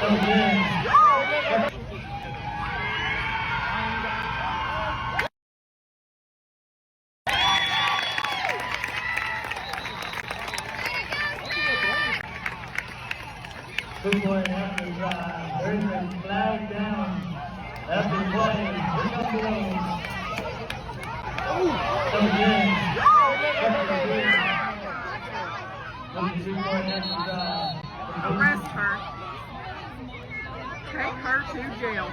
Good boy after drive. There's a flag down. After play. Here comes the road. Come again. Number 2 boy after drive. Arrest her. Take her to jail.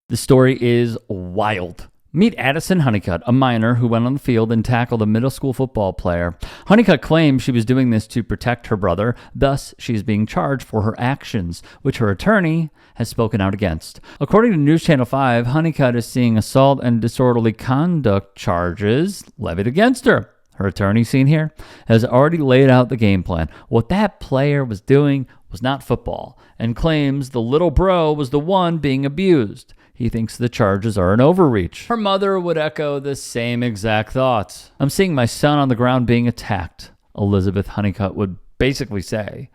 The story is wild. Meet Addison Honeycutt, a minor who went on the field and tackled a middle school football player. Honeycutt claims she was doing this to protect her brother, thus she is being charged for her actions, which her attorney has spoken out against. According to News Channel 5, Honeycutt is seeing assault and disorderly conduct charges levied against her. Her attorney, seen here, has already laid out the game plan. What that player was doing was not football, and claims the little bro was the one being abused. He thinks the charges are an overreach. Her mother would echo the same exact thoughts. I'm seeing my son on the ground being attacked, Elizabeth Honeycutt would basically say.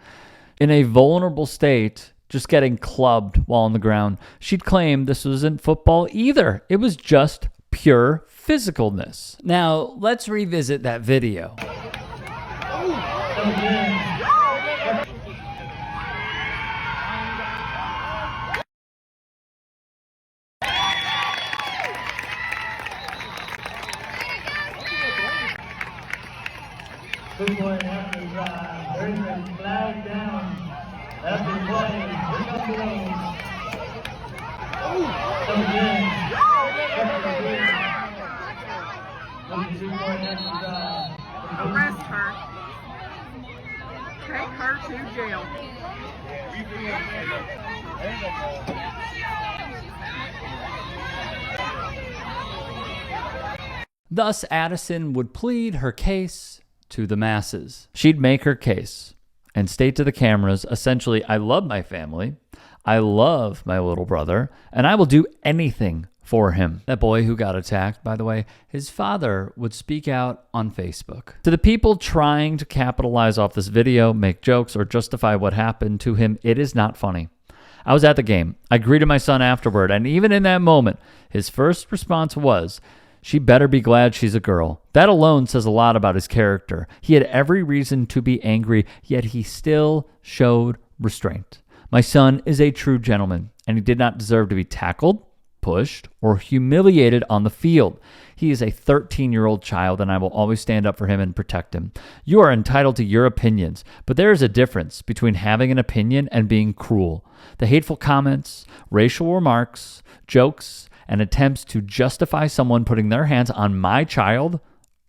In a vulnerable state, just getting clubbed while on the ground. She'd claim this wasn't football either. It was just pure physicalness. Now, let's revisit that video. Good boy after drive. There's a flag down. After play. Here comes the road. Come again. Number 2 boy after drive. Arrest her. Take her to jail. Thus, Addison would plead her case to the masses. She'd make her case and state to the cameras, essentially, I love my family, I love my little brother, and I will do anything for him. That boy who got attacked, by the way, his father would speak out on Facebook. To the people trying to capitalize off this video, make jokes, or justify what happened to him, it is not funny. I was at the game. I greeted my son afterward, and even in that moment, his first response was, she better be glad she's a girl. That alone says a lot about his character. He had every reason to be angry, yet he still showed restraint. My son is a true gentleman, and he did not deserve to be tackled, pushed, or humiliated on the field. He is a 13-year-old child, and I will always stand up for him and protect him. You are entitled to your opinions, but there is a difference between having an opinion and being cruel. The hateful comments, racial remarks, jokes, and attempts to justify someone putting their hands on my child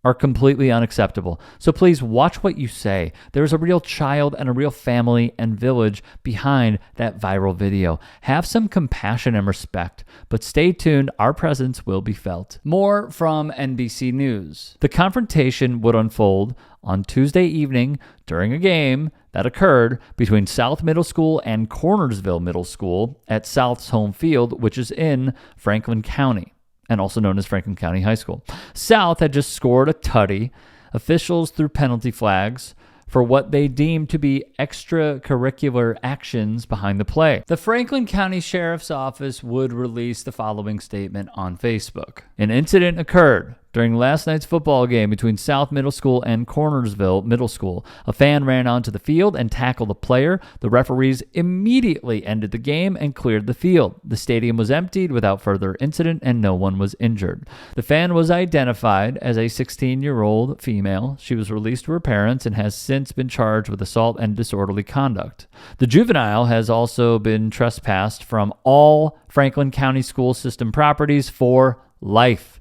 are completely unacceptable. So please watch what you say. There's a real child and a real family and village behind that viral video. Have some compassion and respect, but stay tuned. Our presence will be felt. More from NBC News. The confrontation would unfold on Tuesday evening during a game that occurred between South Middle School and Cornersville Middle School at South's home field, which is in Franklin County, and also known as Franklin County High School. South had just scored a tutty. Officials threw penalty flags for what they deemed to be extracurricular actions behind the play. The Franklin County Sheriff's Office would release the following statement on Facebook. An incident occurred during last night's football game between South Middle School and Cornersville Middle School. A fan ran onto the field and tackled a player. The referees immediately ended the game and cleared the field. The stadium was emptied without further incident and no one was injured. The fan was identified as a 16-year-old female. She was released to her parents and has since been charged with assault and disorderly conduct. The juvenile has also been trespassed from all Franklin County school system properties for life.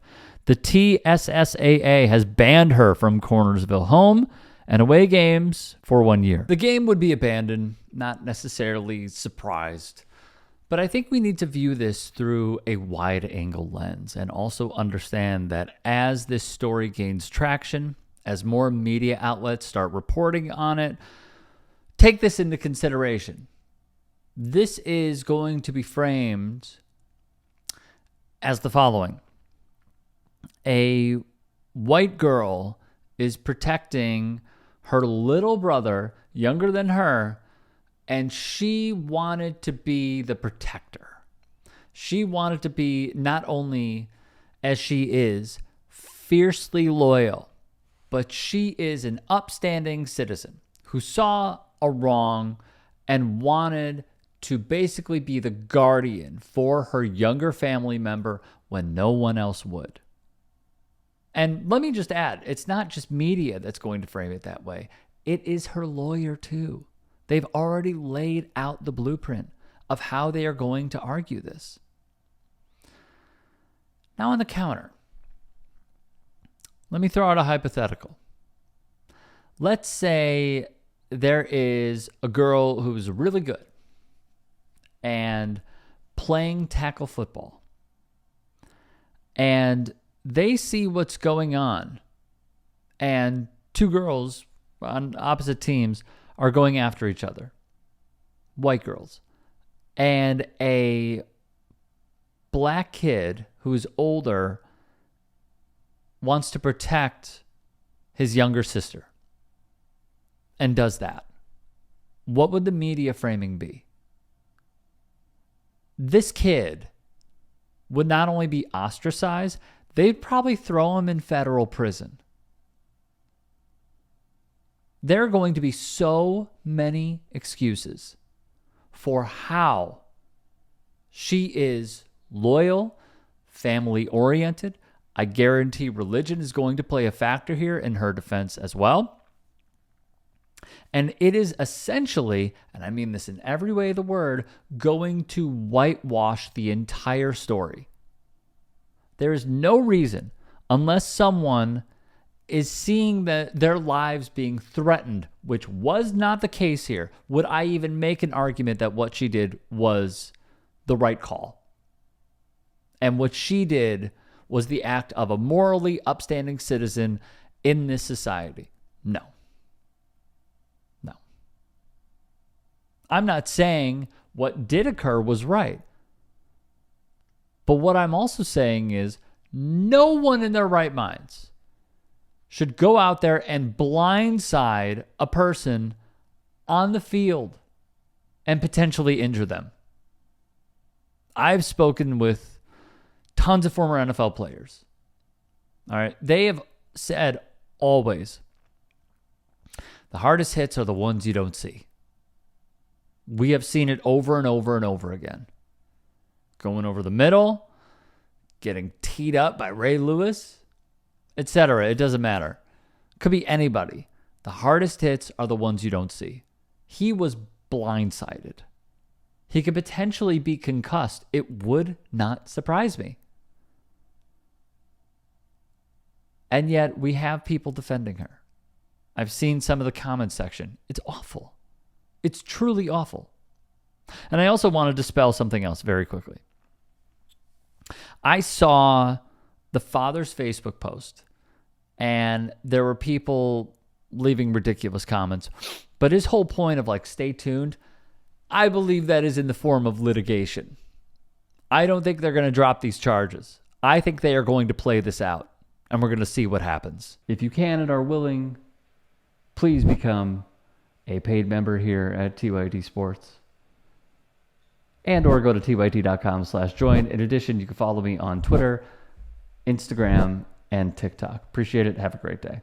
The TSSAA has banned her from Cornersville home and away games for 1 year. The game would be abandoned, not necessarily surprised. But I think we need to view this through a wide-angle lens and also understand that as this story gains traction, as more media outlets start reporting on it, take this into consideration. This is going to be framed as the following. A white girl is protecting her little brother, younger than her, and she wanted to be the protector. She wanted to be, not only as she is, fiercely loyal, but she is an upstanding citizen who saw a wrong and wanted to basically be the guardian for her younger family member when no one else would. And let me just add, it's not just media that's going to frame it that way. It is her lawyer too. They've already laid out the blueprint of how they are going to argue this. Now on the counter, let me throw out a hypothetical. Let's say there is a girl who's really good and playing tackle football, and they see what's going on, and two girls on opposite teams are going after each other, white girls, and a black kid who's older wants to protect his younger sister and does that. What would the media framing be? This kid would not only be ostracized, they'd probably throw him in federal prison. There are going to be so many excuses for how she is loyal, family-oriented. I guarantee religion is going to play a factor here in her defense as well. And it is essentially, and I mean this in every way of the word, going to whitewash the entire story. There is no reason, unless someone is seeing their lives being threatened, which was not the case here, would I even make an argument that what she did was the right call. And what she did was the act of a morally upstanding citizen in this society. No. I'm not saying what did occur was right. But what I'm also saying is no one in their right minds should go out there and blindside a person on the field and potentially injure them. I've spoken with tons of former NFL players. All right. They have said always, the hardest hits are the ones you don't see. We have seen it over and over and over again. Going over the middle, getting teed up by Ray Lewis, etc. It doesn't matter. Could be anybody. The hardest hits are the ones you don't see. He was blindsided. He could potentially be concussed. It would not surprise me. And yet we have people defending her. I've seen some of the comment section. It's awful. It's truly awful. And I also want to dispel something else very quickly. I saw the father's Facebook post, and there were people leaving ridiculous comments. But his whole point of stay tuned, I believe that is in the form of litigation. I don't think they're going to drop these charges. I think they are going to play this out, and we're going to see what happens. If you can and are willing, please become a paid member here at TYT Sports, and or go to tyt.com/join. In addition, you can follow me on Twitter, Instagram, and TikTok. Appreciate it. Have a great day.